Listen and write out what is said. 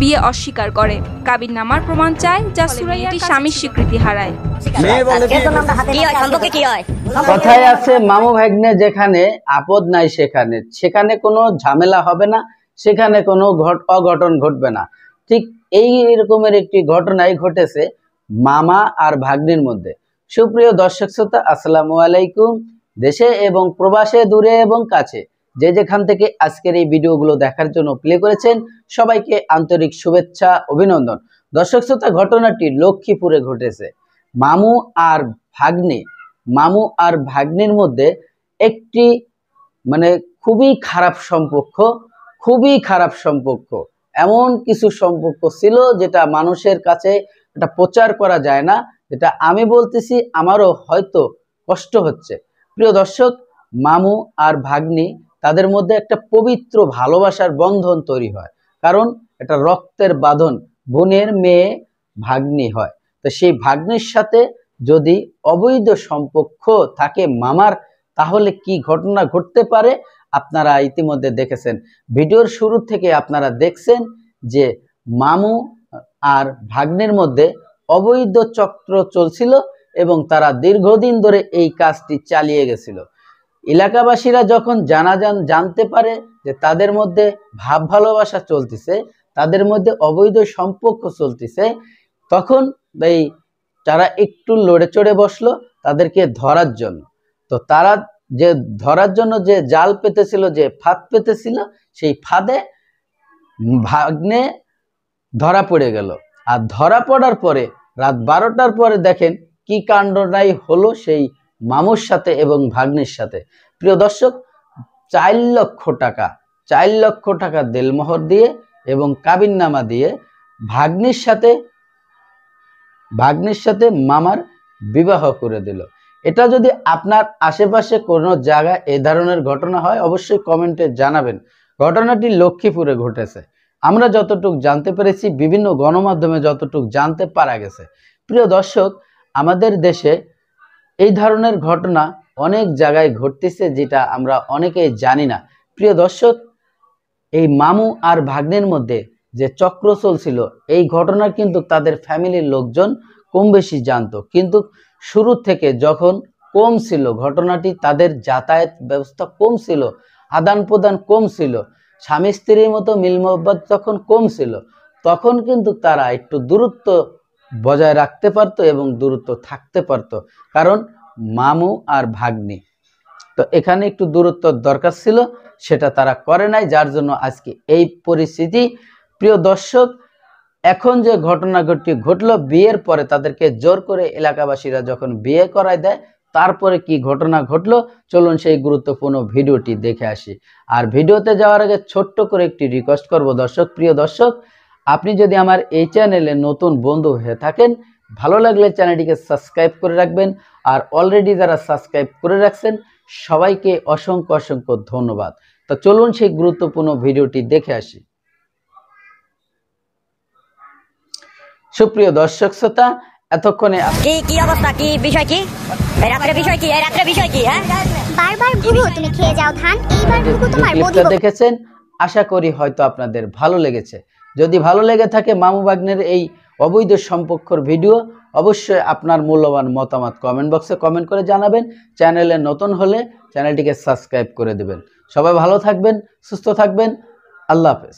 বিয়ে অস্বীকার করে। কাবিননামার প্রমাণ চায়, যা সুরাইয়াটি স্বামীর স্বীকৃতি হারায়। কথায় আছে মামু ভাগ্নে যেখানে আপদ নাই সেখানে সেখানে কোনো ঝামেলা হবে না, সেখানে কোনো অঘটন ঘটবে না। ঠিক এই রকমের একটি ঘটনাই ঘটেছে মামা আর ভাগ্নির মধ্যে। সুপ্রিয় দর্শক শ্রোতা, আসসালামু আলাইকুম। দেশে এবং প্রবাসে, দূরে এবং কাছে, যে যেখান থেকে আজকের এই ভিডিওগুলো দেখার জন্য প্লে করেছেন, সবাইকে আন্তরিক শুভেচ্ছা, অভিনন্দন। দর্শক শ্রোতা, ঘটনাটি লক্ষ্মীপুরে ঘটেছে। মামু আর ভাগ্নির মধ্যে একটি খুবই খারাপ সম্পর্ক, এমন কিছু সম্পর্ক ছিল যেটা মানুষের কাছে এটা প্রচার করা যায় না। যেটা আমি বলতেছি, আমারও হয়তো কষ্ট হচ্ছে। প্রিয় দর্শক, মামু আর ভাগ্নি, তাদের মধ্যে একটা পবিত্র ভালোবাসার বন্ধন তৈরি হয়, কারণ এটা রক্তের বাঁধন, বোনের মেয়ে ভাগ্নি হয়। তো সেই ভাগ্নির সাথে যদি অবৈধ সম্পর্ক থাকে মামার, তাহলে কি ঘটনা ঘটতে পারে আপনারা ইতিমধ্যে দেখেছেন। ভিডিওর শুরু থেকে আপনারা দেখছেন যে মামু আর ভাগ্নের মধ্যে অবৈধ চক্র চলছিল এবং তারা দীর্ঘদিন ধরে এই কাজটি চালিয়ে গেছিল। এলাকাবাসীরা যখন জানতে পারে যে তাদের মধ্যে ভাব ভালোবাসা চলতেছে, তাদের মধ্যে অবৈধ সম্পর্ক চলতেছে, তখন তারা একটু লড়ে চড়ে বসলো তাদেরকে ধরার জন্য। তো তারা যে ধরার জন্য যে জাল পেতেছিল, যে ফাঁদ পেতেছিল, সেই ফাঁদে ভাগ্নে ধরা পড়ে গেল। আর ধরা পড়ার পরে রাত 12টার পরে দেখেন কি কাণ্ডটাই হলো সেই মামুর সাথে এবং ভাগ্নির সাথে। প্রিয় দর্শক, 4 লক্ষ টাকা দেলমোহর দিয়ে এবং কাবিননামা দিয়ে ভাগ্নির সাথে মামার বিবাহ করে দিল। এটা যদি আপনার আশেপাশে কোনো জায়গায় এই ধরনের ঘটনা হয়, অবশ্যই কমেন্টে জানাবেন। ঘটনাটি লক্ষ্মীপুরে ঘটেছে। আমরা যতটুকু জানতে পেরেছি, বিভিন্ন গণমাধ্যমে যতটুকু জানতে পারা গেছে। প্রিয় দর্শক, আমাদের দেশে এই ধরনের ঘটনা অনেক জায়গায় ঘটতেছে, যেটা আমরা অনেকেই জানি না। প্রিয় দর্শক, এই মামু আর ভাগ্নের মধ্যে যে চক্র চলছিল, এই ঘটনা কিন্তু তাদের ফ্যামিলির লোকজন কম বেশি জানতো, কিন্তু শুরু থেকে যখন কম ছিল ঘটনাটি, তাদের যাতায়াত ব্যবস্থা কম ছিল, আদান প্রদান কম ছিল, স্বামী স্ত্রীর মতো মিল মহব্বত যখন কম ছিল, তখন কিন্তু তারা একটু দূরত্ব বজায় রাখতে পারতো এবং দূরত্ব থাকতে পারতো, কারণ মামু আর ভাগ্নি। তো এখানে একটু দূরত্ব দরকার ছিল, সেটা তারা করে নাই, যার জন্য আজকে এই পরিস্থিতি। প্রিয় দর্শক, এখন যে ঘটনাটি ঘটলো, বিয়ের পরে তাদেরকে জোর করে এলাকাবাসীরা যখন বিয়ে করায় দেয়, তারপরে কি ঘটনা ঘটলো, চলুন সেই গুরুত্বপূর্ণ ভিডিওটি দেখে আসি। আর ভিডিওতে যাওয়ার আগে ছোট্ট করে একটি রিকোয়েস্ট করব দর্শক, প্রিয় দর্শক, আপনি যদি আমার এই চ্যানেলে নতুন বন্ধু হয়ে থাকেন, ভালো লাগলে চ্যানেলটিকে সাবস্ক্রাইব করে রাখবেন। আর অলরেডি যারা সাবস্ক্রাইব করে রাখছেন, সবাইকে অসংখ্য ধন্যবাদ। তো চলুন সেই গুরুত্বপূর্ণ ভিডিওটি দেখে আসি। সুপ্রিয় দর্শক শ্রোতা, এতক্ষণে কি অবস্থা, কি বিষয়, কি এই রাতের বিষয়, কি এই রাতের বিষয়, কি বারবার ভুগু তুমি খেয়ে যাও ধান, এইবার ভুগু তোমার মোদি দেখেছেন। আশা করি হয়তো আপনাদের ভালো লেগেছে। যদি ভালো লেগে থাকে মামু ভাগ্নের এই অবৈধ সম্পর্কের ভিডিও, অবশ্যই আপনার মূল্যবান মতামত কমেন্ট বক্সে কমেন্ট করে জানাবেন। চ্যানেলে নতুন হলে চ্যানেলটিকে সাবস্ক্রাইব করে দেবেন। সবাই ভালো থাকবেন, সুস্থ থাকবেন। আল্লাহ হাফেজ।